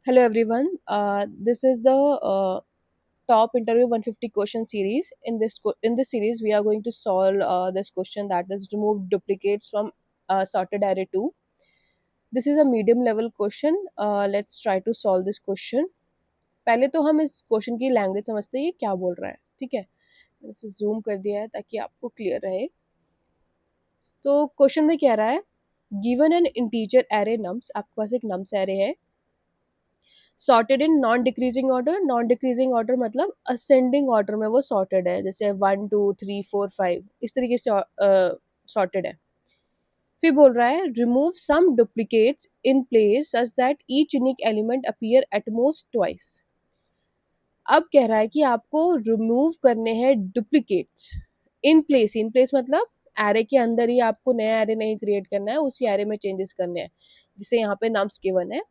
Hello everyone. This is the top interview 150 question series. In this series, we are going to solve this question, that is remove duplicates from sorted array 2. This is a medium level question. Let's try to solve this question. पहले तो हम इस question की language समझते हैं ये क्या बोल रहा है. ठीक है, मैंने इसे जूम कर दिया है ताकि आपको क्लियर रहे. तो क्वेश्चन में क्या रहा है, given an integer array nums, आपके पास एक नम्स एरे है, sorted in non decreasing order. Non decreasing order मतलब असेंडिंग ऑर्डर में वो सॉर्टेड है, जैसे 1 2 3 4 5 इस तरीके से सॉर्टेड है. फिर बोल रहा है remove some duplicates in place such that each unique element appear at most twice. अब कह रहा है कि आपको रिमूव करने हैं duplicates in place. In place मतलब एरे के अंदर ही, आपको नया एरे नहीं क्रिएट करना है, उसी एरे में चेंजेस करने हैं. जिसे यहाँ पे नम्स गिवन है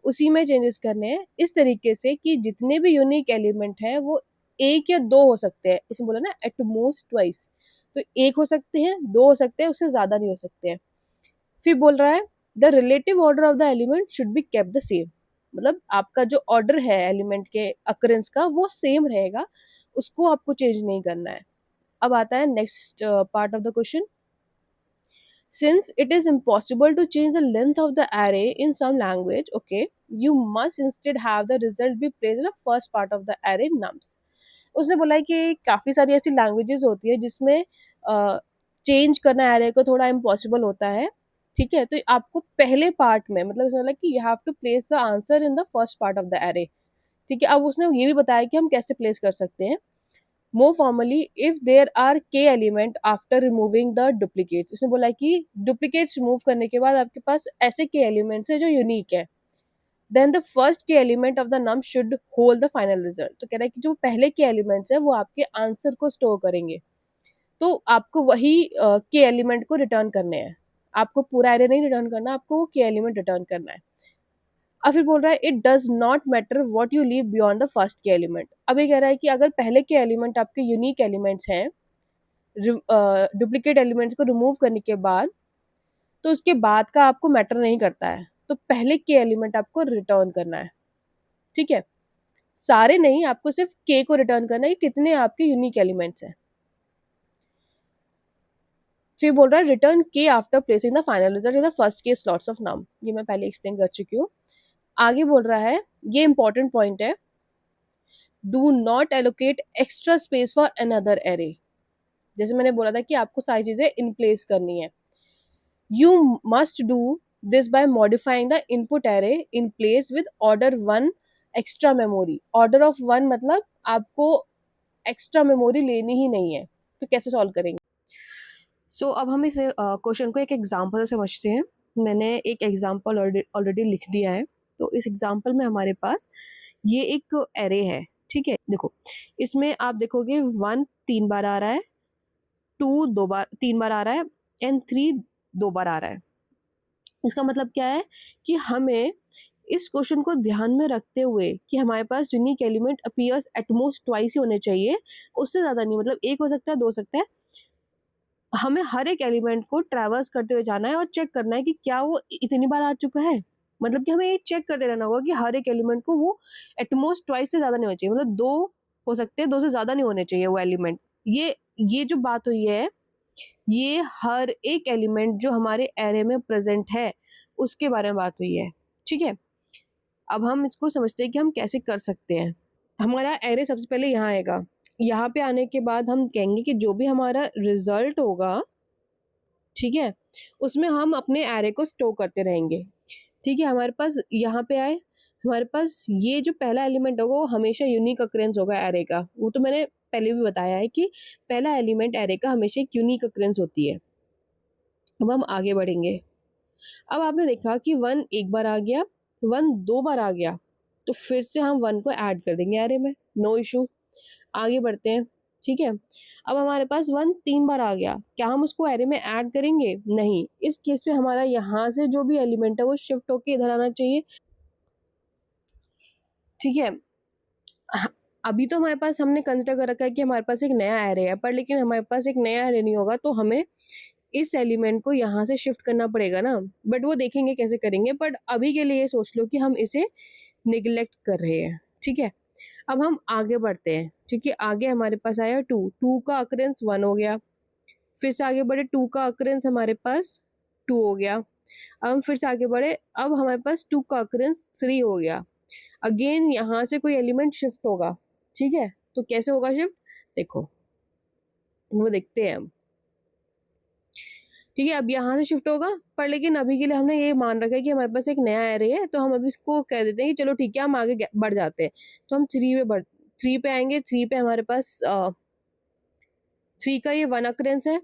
उसी में चेंजेस करने हैं, इस तरीके से कि जितने भी यूनिक एलिमेंट हैं वो एक या दो हो सकते हैं. इसमें बोला ना एट मोस्ट ट्वाइस, तो एक हो सकते हैं, दो हो सकते हैं, उससे ज़्यादा नहीं हो सकते हैं. फिर बोल रहा है the relative order of the element should be kept the same. मतलब आपका जो ऑर्डर है एलिमेंट के अकरेंस का वो सेम रहेगा, उसको आपको चेंज नहीं करना है. अब आता है next part of the question. Since it is impossible to change the length of the array in some language, okay, you must instead have the result be placed in the first part of the array nums. उसने बोला है कि काफ़ी सारी ऐसी languages होती है जिसमें चेंज करना एरे को थोड़ा इम्पॉसिबल होता है. ठीक है, तो आपको पहले पार्ट में, मतलब इसने बोला कि you have to place the answer in the first part of the array. ठीक है, अब उसने ये भी बताया कि हम कैसे प्लेस कर सकते हैं. मोर फॉर्मली इफ देयर आर के element after removing the duplicates. इसने बोला कि डुप्लीकेट्स रिमूव करने के बाद आपके पास ऐसे के एलिमेंट्स है जो यूनिक है, then the first K element of the num should hold the final result. तो कह रहा है कि जो पहले के एलिमेंट्स है वो आपके आंसर को स्टोर करेंगे, तो आपको वही के एलिमेंट को रिटर्न करने हैं. आपको पूरा एरे नहीं रिटर्न करना, आपको वो के एलिमेंट रिटर्न करना है. अब फिर बोल रहा है it does not matter what you leave beyond the first K element. अब ये कह रहा है कि अगर पहले के एलिमेंट आपके यूनिक एलिमेंट्स हैं, डुप्लीकेट एलिमेंट्स को रिमूव करने के बाद, तो उसके बाद का आपको मैटर नहीं करता है, तो पहले के एलिमेंट आपको रिटर्न करना है. ठीक है, सारे नहीं, आपको सिर्फ के को रिटर्न करना है, कितने आपके यूनिक एलिमेंट्स हैं. फिर बोल रहा है रिटर्न के after placing the final result in the first के स्लॉट्स ऑफ नम. ये मैं पहले एक्सप्लेन कर चुकी हूँ. आगे बोल रहा है, ये इंपॉर्टेंट पॉइंट है, do not allocate extra space for another array. जैसे मैंने बोला था कि आपको सारी चीजें इन प्लेस करनी है. You must do this by modifying the input array in place with order 1 extra memory. Order of 1 मतलब आपको एक्स्ट्रा मेमोरी लेनी ही नहीं है. तो कैसे सॉल्व करेंगे? अब हम इस क्वेश्चन को एक एग्जाम्पल से समझते हैं. मैंने एक एग्जाम्पल ऑलरेडी लिख दिया है. तो इस एग्जाम्पल में हमारे पास ये एक एरे है. ठीक है, देखो इसमें आप देखोगे 1 3 बार आ रहा है, 2 2 बार 3 बार आ रहा है, एंड 3 2 बार आ रहा है. इसका मतलब क्या है कि हमें इस क्वेश्चन को ध्यान में रखते हुए कि हमारे पास unique element appears at most twice ही होने चाहिए, उससे ज़्यादा नहीं. मतलब एक हो सकता है, दो हो सकता है. हमें हर एक एलिमेंट को ट्रैवर्स करते हुए जाना है और चेक करना है कि क्या वो इतनी बार आ चुका है. मतलब कि हमें ये चेक करते रहना होगा कि हर एक एलिमेंट को वो एटमोस्ट ट्वाइस से ज़्यादा नहीं होना चाहिए. मतलब दो हो सकते हैं, दो से ज़्यादा नहीं होने चाहिए वो एलिमेंट. ये जो बात हुई है, ये हर एक एलिमेंट जो हमारे एरे में प्रेजेंट है उसके बारे में बात हुई है. ठीक है, अब हम इसको समझते हैं कि हम कैसे कर सकते हैं. हमारा एरे सबसे पहले यहाँ आएगा. यहाँ पे आने के बाद हम कहेंगे कि जो भी हमारा रिजल्ट होगा, ठीक है, उसमें हम अपने एरे को स्टोर करते रहेंगे. ठीक है, हमारे पास यहाँ पे आए, हमारे पास ये जो पहला एलिमेंट होगा वो हमेशा यूनिक अक्रेंस होगा एरे का. वो तो मैंने पहले भी बताया है कि पहला एलिमेंट एरे का हमेशा एक यूनिक अक्रेंस होती है. अब हम आगे बढ़ेंगे. अब आपने देखा कि 1 एक बार आ गया, 1 2 बार आ गया, तो फिर से हम 1 को ऐड कर देंगे एरे में, नो इशू. आगे बढ़ते हैं. ठीक है, अब हमारे पास 1 3 बार आ गया, क्या हम उसको एरे में ऐड करेंगे? नहीं. इस केस पे हमारा यहाँ से जो भी एलिमेंट है वो शिफ्ट होके इधर आना चाहिए. ठीक है, अभी तो हमारे पास हमने कंसिडर कर रखा है कि हमारे पास एक नया एरे है, पर लेकिन हमारे पास एक नया एरे नहीं होगा तो हमें इस एलिमेंट को यहाँ से शिफ्ट करना पड़ेगा ना. बट वो देखेंगे कैसे करेंगे. बट अभी के लिए ये सोच लो कि हम इसे निगलेक्ट कर रहे हैं, ठीक है। अब हम आगे बढ़ते हैं, ठीक है। आगे हमारे पास आया 2, 2 का अकरेंस 1 हो गया। फिर से आगे बढ़े, 2 का अकरेंस हमारे पास 2 हो गया। अब हम फिर से आगे बढ़े, अब हमारे पास 2 का अकरेंस 3 हो गया। अगेन यहाँ से कोई एलिमेंट शिफ्ट होगा, ठीक है। तो कैसे होगा शिफ्ट, देखो वो देखते हैं हम, ठीक है। अब यहाँ से शिफ्ट होगा, पर लेकिन अभी के लिए हमने ये मान रखा है कि हमारे पास एक नया एरे है, तो हम अभी इसको कह देते हैं कि चलो ठीक है हम आगे बढ़ जाते हैं। तो हम 3 पे आएंगे। 3 पे हमारे पास 3 का ये 1 अक्रेंस है।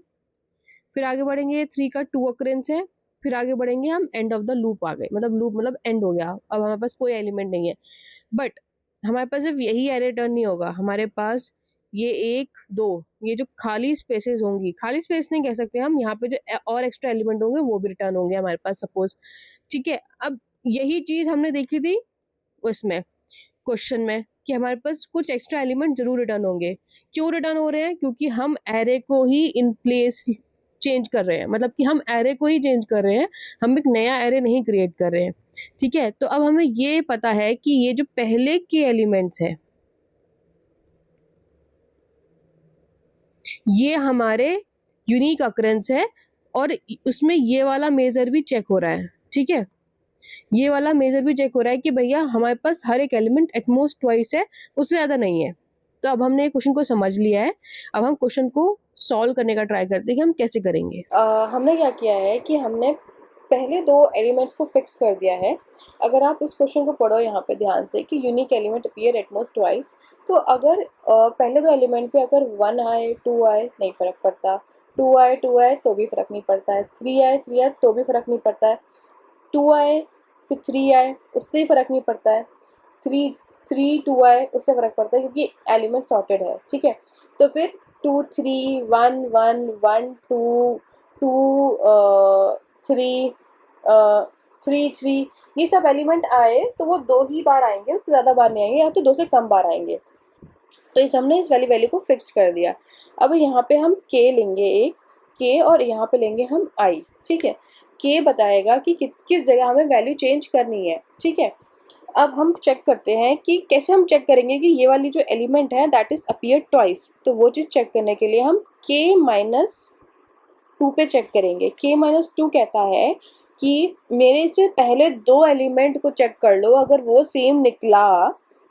फिर आगे बढ़ेंगे, 3 का 2 अक्रेंस है। फिर आगे बढ़ेंगे हम, एंड ऑफ द लूप आ गए, मतलब लूप मतलब एंड हो गया, अब हमारे पास कोई एलिमेंट नहीं है। बट हमारे पास सिर्फ यही एरे टर्न नहीं होगा, हमारे पास ये 1 2 ये जो खाली स्पेसेस होंगी, खाली स्पेस नहीं कह सकते हम, यहाँ पे जो और एक्स्ट्रा एलिमेंट होंगे वो भी रिटर्न होंगे हमारे पास, सपोज, ठीक है। अब यही चीज हमने देखी थी उसमें क्वेश्चन में, कि हमारे पास कुछ एक्स्ट्रा एलिमेंट जरूर रिटर्न होंगे। क्यों रिटर्न हो रहे हैं, क्योंकि हम एरे को ही इन प्लेस चेंज कर रहे हैं, मतलब कि हम एरे को ही चेंज कर रहे हैं, हम एक नया एरे नहीं क्रिएट कर रहे हैं, ठीक है। तो अब हमें ये पता है कि ये जो पहले के एलिमेंट्स है ये हमारे यूनिक अकरेंस है, और उसमें ये वाला मेजर भी चेक हो रहा है, ठीक है। ये वाला मेजर भी चेक हो रहा है कि भैया हमारे पास हर एक एलिमेंट एटमोस्ट ट्वाइस है, उससे ज़्यादा नहीं है। तो अब हमने क्वेश्चन को समझ लिया है, अब हम क्वेश्चन को सॉल्व करने का ट्राई करते हैं कि हम कैसे करेंगे। हमने क्या किया है कि हमने पहले दो एलिमेंट्स को फिक्स कर दिया है। अगर आप इस क्वेश्चन को पढ़ो यहाँ पे ध्यान से कि unique element appear at most twice, तो अगर पहले दो एलिमेंट पे अगर 1 आए 2 आए नहीं फ़र्क पड़ता, 2 आए तो भी फ़र्क नहीं पड़ता है, 3 आए तो भी फ़र्क नहीं पड़ता है, 2 आए फिर 3 आए उससे ही फ़र्क नहीं पड़ता है, 2 आए उससे फ़र्क पड़ता है क्योंकि एलिमेंट सॉर्टेड है, ठीक है। तो फिर 2 3 1 1 1 2 2 3 3 3 ये सब एलिमेंट आए तो वो दो ही बार आएंगे, उससे ज़्यादा बार नहीं आएंगे, या तो 2 से कम बार आएंगे। तो इस हमने इस वाली वैल्यू को फिक्स कर दिया। अब यहाँ पे हम के लेंगे एक, के, और यहाँ पे लेंगे हम आई, ठीक है। के बताएगा कि किस जगह हमें वैल्यू चेंज करनी है, ठीक है। अब हम चेक करते हैं कि कैसे हम चेक करेंगे कि ये वाली जो एलिमेंट है दैट इज अपीयर ट्वाइस, तो वो चीज़ चेक करने के लिए हम के माइनस 2 पे चेक करेंगे। के माइनस 2 कहता है कि मेरे से पहले दो एलिमेंट को चेक कर लो, अगर वो सेम निकला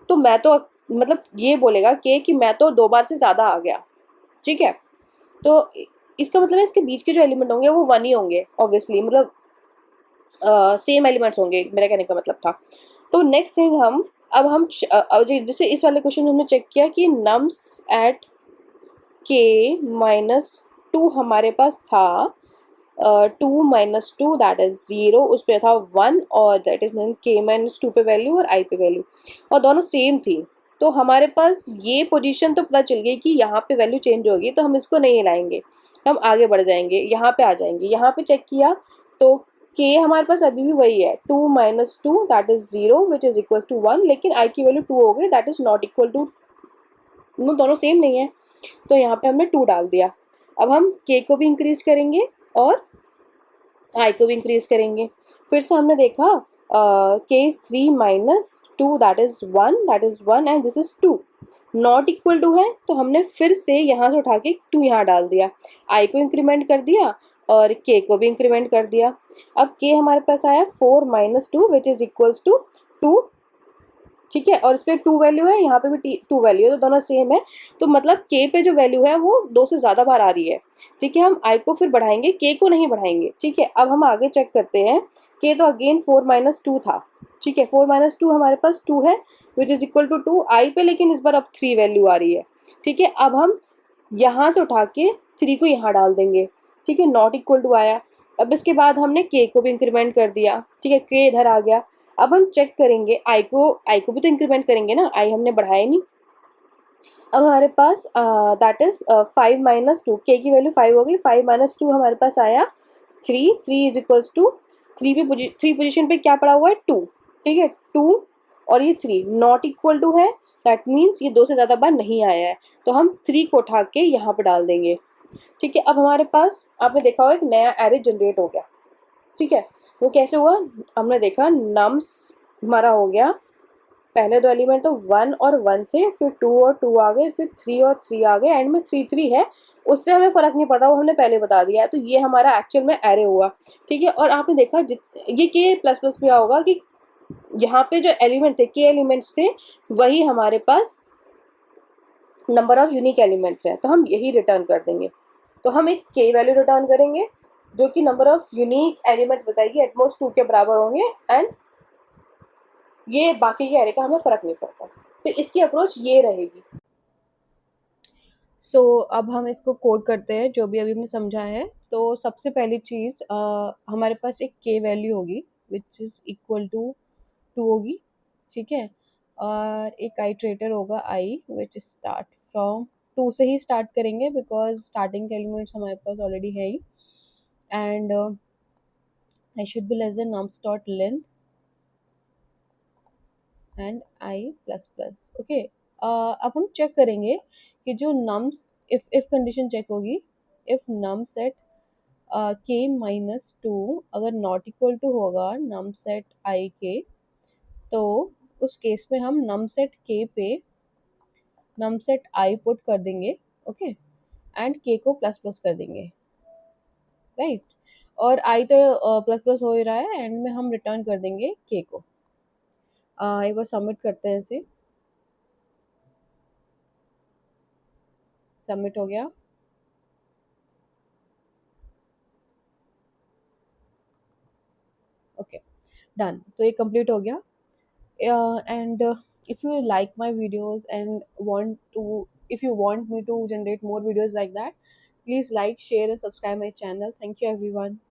तो मैं तो, मतलब ये बोलेगा के कि मैं तो 2 बार से ज़्यादा आ गया, ठीक है। तो इसका मतलब है इसके बीच के जो एलिमेंट होंगे वो 1 ही होंगे ऑब्वियसली, मतलब सेम एलिमेंट्स होंगे, मेरा कहने का मतलब था। तो नेक्स्ट थिंग हम, अब हम जैसे इस वाले क्वेश्चन में हमने चेक किया कि नम्स एट के माइनस 2 हमारे पास था 2 माइनस 2 दैट इज 0, उस पर था 1, और दैट इज मीन के माइनस 2 पे वैल्यू और आई पे वैल्यू, और दोनों सेम थी। तो हमारे पास ये पोजीशन तो पता चल गई कि यहाँ पे वैल्यू चेंज होगी, तो हम इसको नहीं हिलाएंगे, हम आगे बढ़ जाएंगे, यहाँ पे आ जाएंगे। यहाँ पे चेक किया तो के हमारे पास अभी भी वही है, 2 minus 2 that is 0 which is equal to 1, लेकिन आई की वैल्यू 2 हो गई, that is not equal to, दोनों सेम नहीं है, तो यहाँ पे हमने 2 डाल दिया। अब हम के को भी इंक्रीज करेंगे और आई को भी इंक्रीज करेंगे। फिर से हमने देखा K is 3 minus 2 that is 1, and this is 2, not equal to है, तो हमने फिर से यहाँ से उठा के 2 यहाँ डाल दिया, आई को इंक्रीमेंट कर दिया और के को भी इंक्रीमेंट कर दिया। अब के हमारे पास आया 4 minus 2 which is equals to 2, ठीक है। और इस पर 2 वैल्यू है, यहाँ पे भी 2 वैल्यू है, तो दोनों सेम है, तो मतलब के पे जो वैल्यू है वो 2 से ज़्यादा बार आ रही है, ठीक है। हम आई को फिर बढ़ाएंगे, के को नहीं बढ़ाएंगे, ठीक है। अब हम आगे चेक करते हैं, के तो अगेन 4 माइनस 2 था, ठीक है, 4 माइनस 2 हमारे पास 2 है विच इज इक्वल टू 2 आई पे, लेकिन इस बार अब 3 वैल्यू आ रही है, ठीक है। अब हम यहाँ से उठा के 3 को यहाँ डाल देंगे, ठीक है, नॉट इक्वल टू आया। अब इसके बाद हमने के को भी इंक्रीमेंट कर दिया, ठीक है, के इधर आ गया। अब हम चेक करेंगे आई को भी तो इंक्रीमेंट करेंगे ना, आई हमने बढ़ाया नहीं। अब हमारे पास दैट इज 5 माइनस 2, के की वैल्यू 5 हो गई, 5 माइनस 2 हमारे पास आया 3 इज इक्वल्स टू 3 पोजीशन पे क्या पड़ा हुआ है 2, ठीक है, 2 और ये 3 नॉट इक्वल टू है, दैट मीन्स ये 2 से ज़्यादा बार नहीं आया है, तो हम 3 को उठा के यहाँ पे डाल देंगे, ठीक है। अब हमारे पास आपने देखा होगा एक नया एरे जनरेट हो गया, ठीक है। वो कैसे हुआ, हमने देखा नम्स हमारा हो गया पहले दो एलिमेंट तो 1 और 1 थे, फिर 2 और 2 आ गए, फिर 3 और 3 आ गए, एंड में 3 3 है। उससे हमें फर्क नहीं पड़ रहा, वो हमने पहले बता दिया है। तो ये हमारा एक्चुअल में एरे हुआ। ठीक है, और आपने देखा ये के प्लस प्लस भी होगा कि यहाँ पे जो एलिमेंट थे, के एलिमेंट्स थे, वही हमारे पास नंबर ऑफ यूनिक एलिमेंट्स हैं, तो हम यही रिटर्न कर देंगे। तो हम एक के वैल्यू रिटर्न करेंगे जो कि नंबर ऑफ यूनिक एलिमेंट बताएगी, एटमोस्ट 2 के बराबर होंगे, एंड ये बाकी के एरे का हमें फर्क नहीं पड़ता। तो इसकी अप्रोच ये रहेगी। सो अब हम इसको कोड करते हैं, जो भी अभी हमने समझा है। तो सबसे पहली चीज़, हमारे पास एक के वैल्यू होगी विच इज़ इक्वल टू 2 होगी। ठीक है, और एक आइट्रेटर होगा आई विच स्टार्ट फ्रॉम 2 से ही स्टार्ट करेंगे, बिकॉज स्टार्टिंग के एलिमेंट्स हमारे पास ऑलरेडी है ही। And I should be less than nums dot length and I plus plus. Okay, अब हम चेक करेंगे कि जो नम्स, इफ कंडीशन चेक होगी, इफ नम सेट के माइनस 2 अगर नॉट इक्वल टू होगा नम सेट आई के, तो उस केस में हम नम सेट के पे नम सेट आई पुट कर देंगे। ओके, एंड के को प्लस प्लस कर देंगे, राइट। और आई तो प्लस प्लस हो ही रहा है, एंड में हम रिटर्न कर देंगे के को। एक बार सबमिट करते हैं इसे। सबमिट हो गया। Okay, done. तो ये कंप्लीट हो गया। And if you like my videos and if you want me to generate more videos like that, please like, share and subscribe my channel. Thank you everyone.